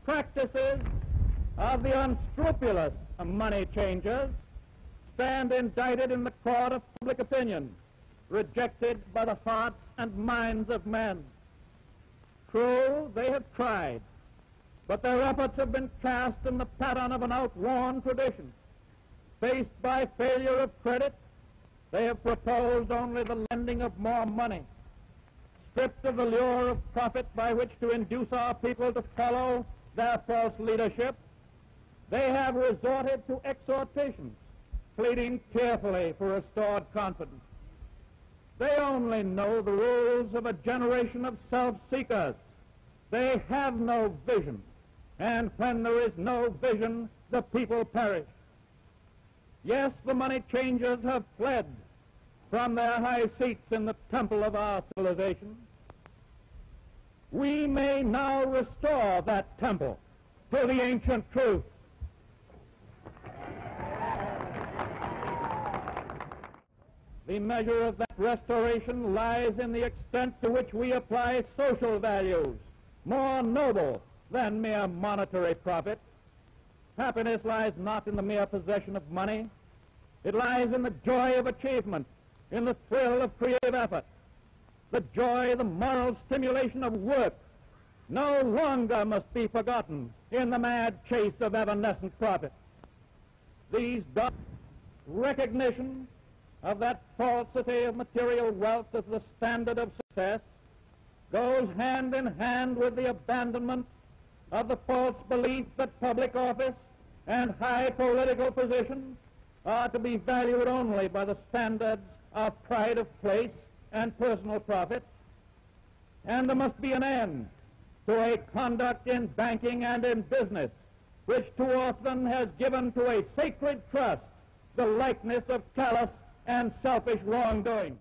practices of the unscrupulous money changers stand indicted in the court of public opinion, rejected by the hearts and minds of men. True, they have tried, but their efforts have been cast in the pattern of an outworn tradition. Faced by failure of credit, they have proposed only the lending of more money. Stripped of the lure of profit by which to induce our people to follow their false leadership, they have resorted to exhortations, pleading tearfully for restored confidence. They only know the rules of a generation of self-seekers. They have no vision, and when there is no vision, the people perish. Yes, the money changers have fled from their high seats in the temple of our civilization. We may now restore that temple to the ancient truth. The measure of that restoration lies in the extent to which we apply social values, more noble than mere monetary profit. Happiness lies not in the mere possession of money. It lies in the joy of achievement, in the thrill of creative effort. The joy, the moral stimulation of work no longer must be forgotten in the mad chase of evanescent profit. These recognition of that falsity of material wealth as the standard of success goes hand in hand with the abandonment of the false belief that public office and high political positions are to be valued only by the standards of pride of place and personal profit. And there must be an end to a conduct in banking and in business which too often has given to a sacred trust the likeness of callous and selfish wrongdoing.